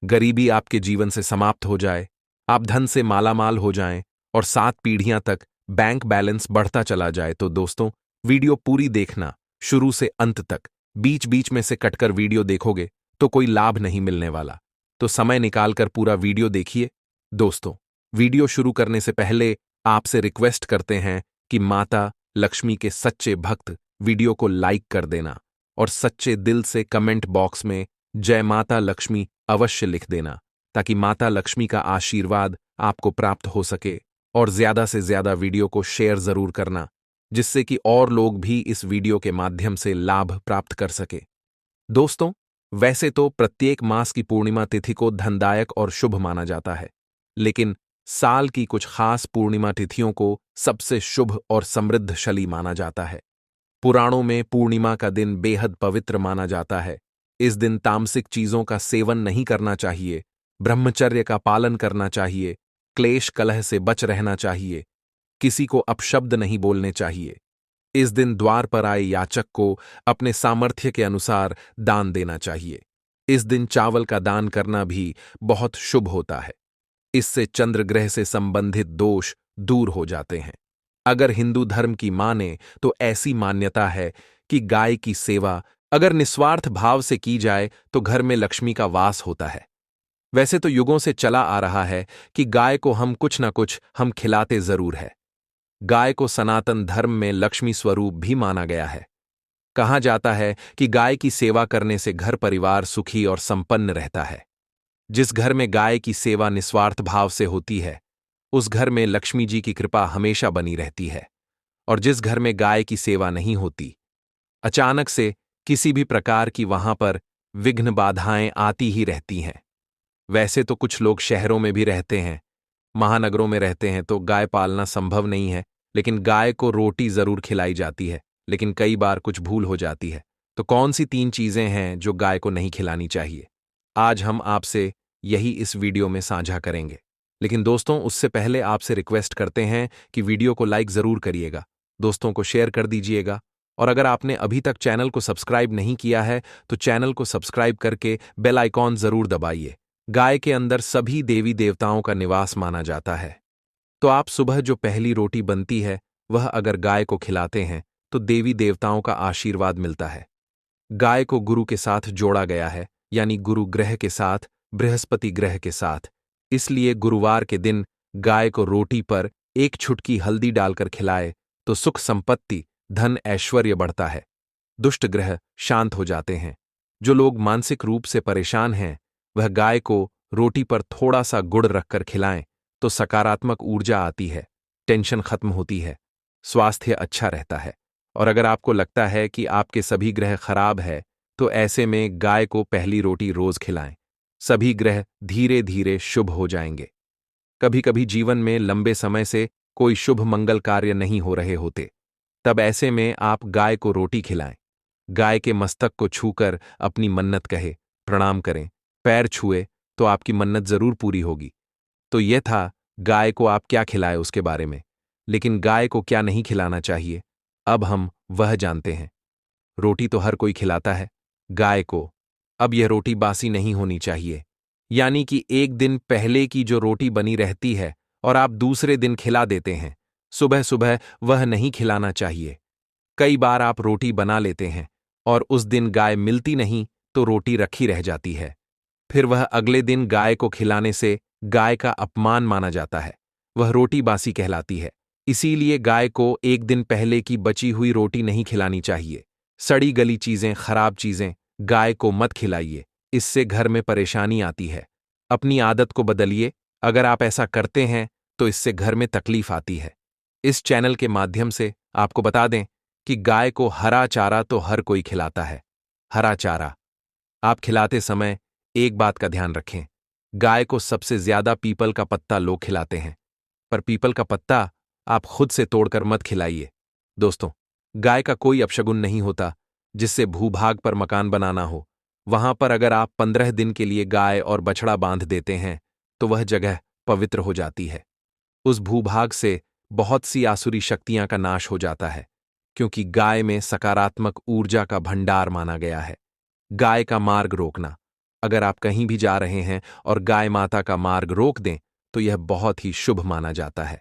गरीबी आपके जीवन से समाप्त हो जाए, आप धन से मालामाल हो जाएं और 7 पीढ़ियां तक बैंक बैलेंस बढ़ता चला जाए। तो दोस्तों, वीडियो पूरी देखना शुरू से अंत तक। बीच बीच में से कटकर वीडियो देखोगे तो कोई लाभ नहीं मिलने वाला, तो समय निकालकर पूरा वीडियो देखिए। दोस्तों, वीडियो शुरू करने से पहले आपसे रिक्वेस्ट करते हैं कि माता लक्ष्मी के सच्चे भक्त वीडियो को लाइक कर देना और सच्चे दिल से कमेंट बॉक्स में जय माता लक्ष्मी अवश्य लिख देना, ताकि माता लक्ष्मी का आशीर्वाद आपको प्राप्त हो सके। और ज्यादा से ज्यादा वीडियो को शेयर जरूर करना, जिससे कि और लोग भी इस वीडियो के माध्यम से लाभ प्राप्त कर सके। दोस्तों, वैसे तो प्रत्येक मास की पूर्णिमा तिथि को धनदायक और शुभ माना जाता है, लेकिन साल की कुछ खास पूर्णिमा तिथियों को सबसे शुभ और समृद्धशाली माना जाता है। पुराणों में पूर्णिमा का दिन बेहद पवित्र माना जाता है। इस दिन तामसिक चीजों का सेवन नहीं करना चाहिए, ब्रह्मचर्य का पालन करना चाहिए, क्लेश कलह से बच रहना चाहिए, किसी को अपशब्द नहीं बोलने चाहिए। इस दिन द्वार पर आए याचक को अपने सामर्थ्य के अनुसार दान देना चाहिए। इस दिन चावल का दान करना भी बहुत शुभ होता है। इससे चंद्रग्रह से संबंधित दोष दूर हो जाते हैं। अगर हिंदू धर्म की माने तो ऐसी मान्यता है कि गाय की सेवा अगर निस्वार्थ भाव से की जाए तो घर में लक्ष्मी का वास होता है। वैसे तो युगों से चला आ रहा है कि गाय को हम कुछ न कुछ हम खिलाते जरूर है। गाय को सनातन धर्म में लक्ष्मी स्वरूप भी माना गया है। कहा जाता है कि गाय की सेवा करने से घर परिवार सुखी और संपन्न रहता है। जिस घर में गाय की सेवा निस्वार्थ भाव से होती है, उस घर में लक्ष्मी जी की कृपा हमेशा बनी रहती है। और जिस घर में गाय की सेवा नहीं होती, अचानक से किसी भी प्रकार की वहां पर विघ्न बाधाएं आती ही रहती हैं। वैसे तो कुछ लोग शहरों में भी रहते हैं, महानगरों में रहते हैं, तो गाय पालना संभव नहीं है, लेकिन गाय को रोटी जरूर खिलाई जाती है, लेकिन कई बार कुछ भूल हो जाती है। तो कौन सी 3 चीजें हैं जो गाय को नहीं खिलानी चाहिए? आज हम आपसे यही इस वीडियो में साझा करेंगे। लेकिन दोस्तों, उससे पहले आपसे रिक्वेस्ट करते हैं कि वीडियो को लाइक जरूर करिएगा, दोस्तों को शेयर कर दीजिएगा, और अगर आपने अभी तक चैनल को सब्सक्राइब नहीं किया है तो चैनल को सब्सक्राइब करके बेल आइकॉन जरूर दबाइए। गाय के अंदर सभी देवी देवताओं का निवास माना जाता है, तो आप सुबह जो पहली रोटी बनती है वह अगर गाय को खिलाते हैं तो देवी देवताओं का आशीर्वाद मिलता है। गाय को गुरु के साथ जोड़ा गया है, यानी गुरु ग्रह के साथ, बृहस्पति ग्रह के साथ। इसलिए गुरुवार के दिन गाय को रोटी पर 1 चुटकी हल्दी डालकर खिलाए तो सुख संपत्ति, धन ऐश्वर्य बढ़ता है, दुष्ट ग्रह शांत हो जाते हैं। जो लोग मानसिक रूप से परेशान हैं, वह गाय को रोटी पर थोड़ा सा गुड़ रखकर खिलाएं तो सकारात्मक ऊर्जा आती है, टेंशन खत्म होती है, स्वास्थ्य अच्छा रहता है। और अगर आपको लगता है कि आपके सभी ग्रह खराब है, तो ऐसे में गाय को पहली रोटी रोज खिलाएं, सभी ग्रह धीरे धीरे शुभ हो जाएंगे। कभी कभी जीवन में लंबे समय से कोई शुभ मंगल कार्य नहीं हो रहे होते, तब ऐसे में आप गाय को रोटी खिलाएं। गाय के मस्तक को छूकर अपनी मन्नत कहे, प्रणाम करें, पैर छुए तो आपकी मन्नत जरूर पूरी होगी। तो यह था गाय को आप क्या खिलाए उसके बारे में। लेकिन गाय को क्या नहीं खिलाना चाहिए, अब हम वह जानते हैं। रोटी तो हर कोई खिलाता है गाय को, अब यह रोटी बासी नहीं होनी चाहिए, यानी कि एक दिन पहले की जो रोटी बनी रहती है और आप दूसरे दिन खिला देते हैं, सुबह सुबह वह नहीं खिलाना चाहिए। कई बार आप रोटी बना लेते हैं और उस दिन गाय मिलती नहीं तो रोटी रखी रह जाती है, फिर वह अगले दिन गाय को खिलाने से गाय का अपमान माना जाता है, वह रोटी बासी कहलाती है। इसीलिए गाय को एक दिन पहले की बची हुई रोटी नहीं खिलानी चाहिए। सड़ी गली चीजें, खराब चीजें गाय को मत खिलाइए, इससे घर में परेशानी आती है। अपनी आदत को बदलिए, अगर आप ऐसा करते हैं तो इससे घर में तकलीफ आती है। इस चैनल के माध्यम से आपको बता दें कि गाय को हरा चारा तो हर कोई खिलाता है। हरा चारा आप खिलाते समय एक बात का ध्यान रखें, गाय को सबसे ज्यादा पीपल का पत्ता लोग खिलाते हैं, पर पीपल का पत्ता आप खुद से तोड़कर मत खिलाइए। दोस्तों, गाय का कोई अपशगुन नहीं होता जिससे भूभाग पर मकान बनाना हो, वहां पर अगर आप 15 दिन के लिए गाय और बछड़ा बांध देते हैं तो वह जगह पवित्र हो जाती है। उस भूभाग से बहुत सी आसुरी शक्तियां का नाश हो जाता है, क्योंकि गाय में सकारात्मक ऊर्जा का भंडार माना गया है। गाय का मार्ग रोकना। अगर आप कहीं भी जा रहे हैं और गाय माता का मार्ग रोक दें तो यह बहुत ही शुभ माना जाता है।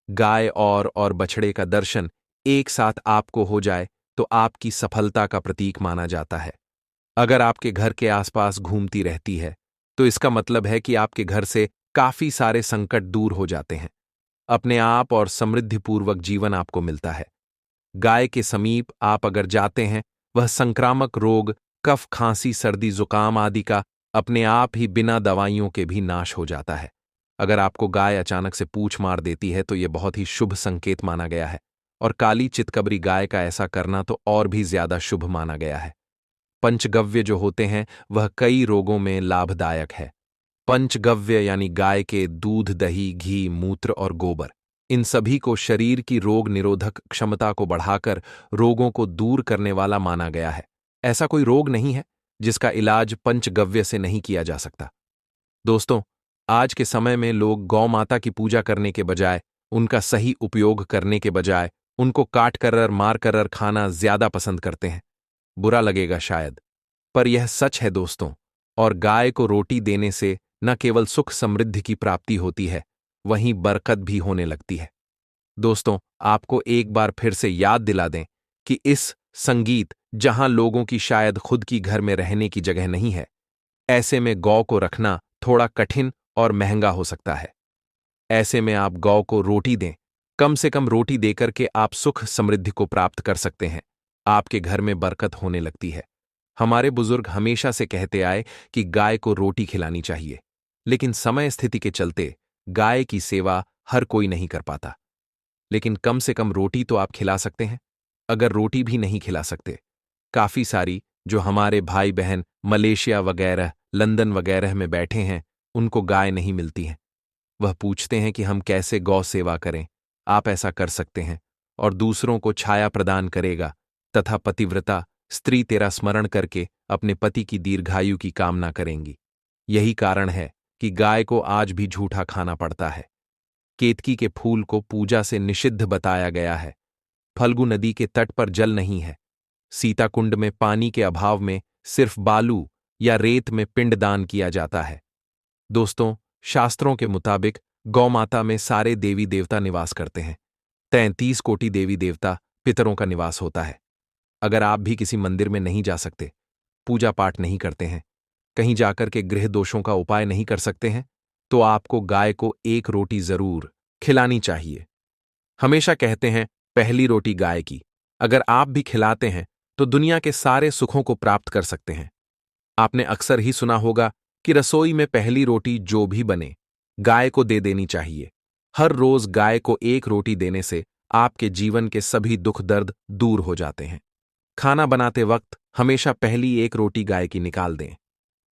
गाय और बछड़े का दर्शन एक साथ आपको हो जाए तो आपकी सफलता का प्रतीक माना जाता है। अगर आपके घर के आसपास घूमती रहती है तो इसका मतलब है कि आपके घर से काफी सारे संकट दूर हो जाते हैं। अपने आप और समृद्धिपूर्वक जीवन आपको मिलता है। गाय के समीप आप अगर जाते हैं, वह संक्रामक रोग, कफ, खांसी, सर्दी, जुकाम आदि का अपने आप ही बिना दवाइयों के भी नाश हो जाता है। अगर आपको गाय अचानक से पूंछ मार देती है तो यह बहुत ही शुभ संकेत माना गया है, और काली चितकबरी गाय का ऐसा करना तो और भी ज्यादा शुभ माना गया है। पंचगव्य जो होते हैं वह कई रोगों में लाभदायक है। पंचगव्य यानी गाय के दूध, दही, घी, मूत्र और गोबर, इन सभी को शरीर की रोग निरोधक क्षमता को बढ़ाकर रोगों को दूर करने वाला माना गया है। ऐसा कोई रोग नहीं है जिसका इलाज पंचगव्य से नहीं किया जा सकता। दोस्तों, आज के समय में लोग गौ माता की पूजा करने के बजाय, उनका सही उपयोग करने के बजाय उनको काट कर और मार कर और खाना ज्यादा पसंद करते हैं। बुरा लगेगा शायद, पर यह सच है दोस्तों। और गाय को रोटी देने से न केवल सुख समृद्धि की प्राप्ति होती है, वहीं बरकत भी होने लगती है। दोस्तों, आपको एक बार फिर से याद दिला दें कि इस संगीत जहां लोगों की शायद खुद की घर में रहने की जगह नहीं है, ऐसे में गौ को रखना थोड़ा कठिन और महंगा हो सकता है। ऐसे में आप गौ को रोटी दें। कम से कम रोटी देकर के आप सुख समृद्धि को प्राप्त कर सकते हैं। आपके घर में बरकत होने लगती है। हमारे बुजुर्ग हमेशा से कहते आए कि गाय को रोटी खिलानी चाहिए, लेकिन समय स्थिति के चलते गाय की सेवा हर कोई नहीं कर पाता। लेकिन कम से कम रोटी तो आप खिला सकते हैं। अगर रोटी भी नहीं खिला सकते, काफी सारी जो हमारे भाई बहन मलेशिया वगैरह, लंदन वगैरह में बैठे हैं, उनको गाय नहीं मिलती हैं। वह पूछते हैं कि हम कैसे गौ सेवा करें। आप ऐसा कर सकते हैं और दूसरों को छाया प्रदान करेगा तथा पतिव्रता स्त्री तेरा स्मरण करके अपने पति की दीर्घायु की कामना करेंगी। यही कारण है कि गाय को आज भी झूठा खाना पड़ता है। केतकी के फूल को पूजा से निषिद्ध बताया गया है। फल्गु नदी के तट पर जल नहीं है। सीताकुंड में पानी के अभाव में सिर्फ बालू या रेत में पिंडदान किया जाता है। दोस्तों, शास्त्रों के मुताबिक गौमाता में सारे देवी देवता निवास करते हैं। 33 कोटि देवी देवता पितरों का निवास होता है। अगर आप भी किसी मंदिर में नहीं जा सकते, पूजा पाठ नहीं करते हैं, कहीं जाकर के गृह दोषों का उपाय नहीं कर सकते हैं, तो आपको गाय को एक रोटी जरूर खिलानी चाहिए। हमेशा कहते हैं पहली रोटी गाय की। अगर आप भी खिलाते हैं तो दुनिया के सारे सुखों को प्राप्त कर सकते हैं। आपने अक्सर ही सुना होगा कि रसोई में पहली रोटी जो भी बने, गाय को दे देनी चाहिए। हर रोज गाय को एक रोटी देने से आपके जीवन के सभी दुख दर्द दूर हो जाते हैं। खाना बनाते वक्त हमेशा पहली एक रोटी गाय की निकाल दें।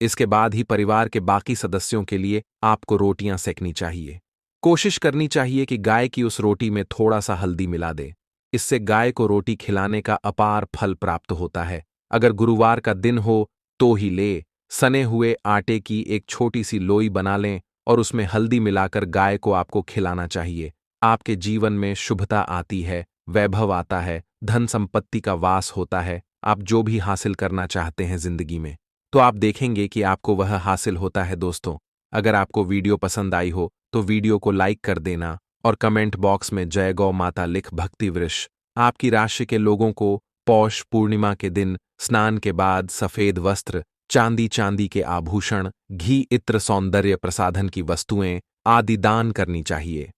इसके बाद ही परिवार के बाकी सदस्यों के लिए आपको रोटियां सेकनी चाहिए। कोशिश करनी चाहिए कि गाय की उस रोटी में थोड़ा सा हल्दी मिला दे। इससे गाय को रोटी खिलाने का अपार फल प्राप्त होता है। अगर गुरुवार का दिन हो तो ही ले सने हुए आटे की एक छोटी सी लोई बना लें और उसमें हल्दी मिलाकर गाय को आपको खिलाना चाहिए। आपके जीवन में शुभता आती है, वैभव आता है, धन संपत्ति का वास होता है। आप जो भी हासिल करना चाहते हैं जिंदगी में, तो आप देखेंगे कि आपको वह हासिल होता है। दोस्तों, अगर आपको वीडियो पसंद आई हो तो वीडियो को लाइक कर देना और कमेंट बॉक्स में जय गौ माता लिख भक्ति वृष। आपकी राशि के लोगों को पौष पूर्णिमा के दिन स्नान के बाद सफेद वस्त्र, चांदी के आभूषण, घी, इत्र, सौंदर्य प्रसाधन की वस्तुएं आदि दान करनी चाहिए।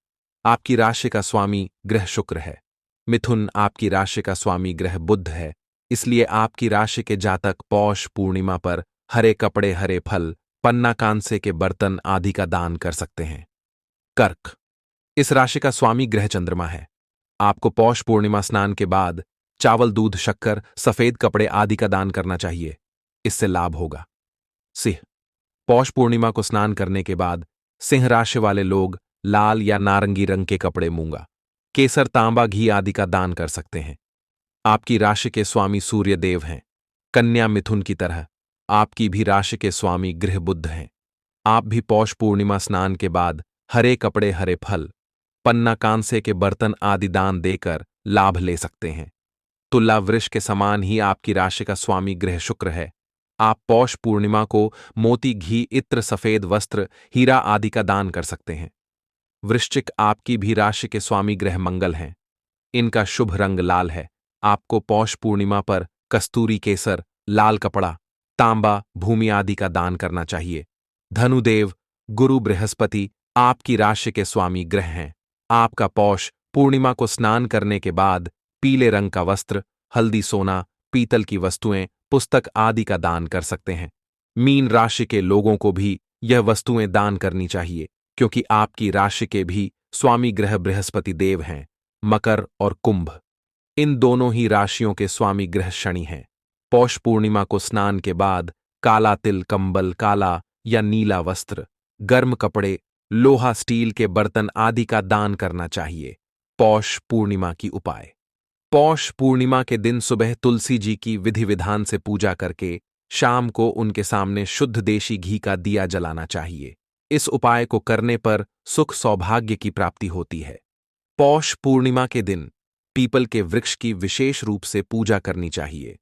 आपकी राशि का स्वामी ग्रह शुक्र है। मिथुन आपकी राशि का स्वामी ग्रह बुध है। इसलिए आपकी राशि के जातक पौष पूर्णिमा पर हरे कपड़े, हरे फल, पन्ना, कांसे के बर्तन आदि का दान कर सकते हैं। कर्क इस राशि का स्वामी ग्रह चंद्रमा है। आपको पौष पूर्णिमा स्नान के बाद चावल, दूध, शक्कर, सफेद कपड़े आदि का दान करना चाहिए। इससे लाभ होगा। सिंह पौष पूर्णिमा को स्नान करने के बाद सिंह राशि वाले लोग लाल या नारंगी रंग के कपड़े, मूंगा, केसर, तांबा, घी आदि का दान कर सकते हैं। आपकी राशि के स्वामी सूर्य देव हैं। कन्या मिथुन की तरह आपकी भी राशि के स्वामी गृह बुध हैं। आप भी पौष पूर्णिमा स्नान के बाद हरे कपड़े, हरे फल, पन्ना, कांसे के बर्तन आदि दान देकर लाभ ले सकते हैं। तुला वृक्ष के समान ही आपकी राशि का स्वामी ग्रह शुक्र है। आप पौष पूर्णिमा को मोती, घी, इत्र, सफेद वस्त्र, हीरा आदि का दान कर सकते हैं। वृश्चिक, आपकी भी राशि के स्वामी ग्रह मंगल हैं। इनका शुभ रंग लाल है। आपको पौष पूर्णिमा पर कस्तूरी, केसर, लाल कपड़ा, तांबा, भूमि आदि का दान करना चाहिए। धनुदेव, गुरु बृहस्पति आपकी राशि के स्वामी ग्रह हैं। आपका पौष पूर्णिमा को स्नान करने के बाद पीले रंग का वस्त्र, हल्दी, सोना, पीतल की वस्तुएं, पुस्तक आदि का दान कर सकते हैं। मीन राशि के लोगों को भी यह वस्तुएं दान करनी चाहिए, क्योंकि आपकी राशि के भी स्वामी ग्रह बृहस्पति देव हैं। मकर और कुंभ, इन दोनों ही राशियों के स्वामी ग्रह शनि हैं। पौष पूर्णिमा को स्नान के बाद काला तिल, कंबल, काला या नीला वस्त्र, गर्म कपड़े, लोहा, स्टील के बर्तन आदि का दान करना चाहिए। पौष पूर्णिमा की उपाय। पौष पूर्णिमा के दिन सुबह तुलसी जी की विधि विधान से पूजा करके शाम को उनके सामने शुद्ध देशी घी का दिया जलाना चाहिए। इस उपाय को करने पर सुख सौभाग्य की प्राप्ति होती है। पौष पूर्णिमा के दिन पीपल के वृक्ष की विशेष रूप से पूजा करनी चाहिए।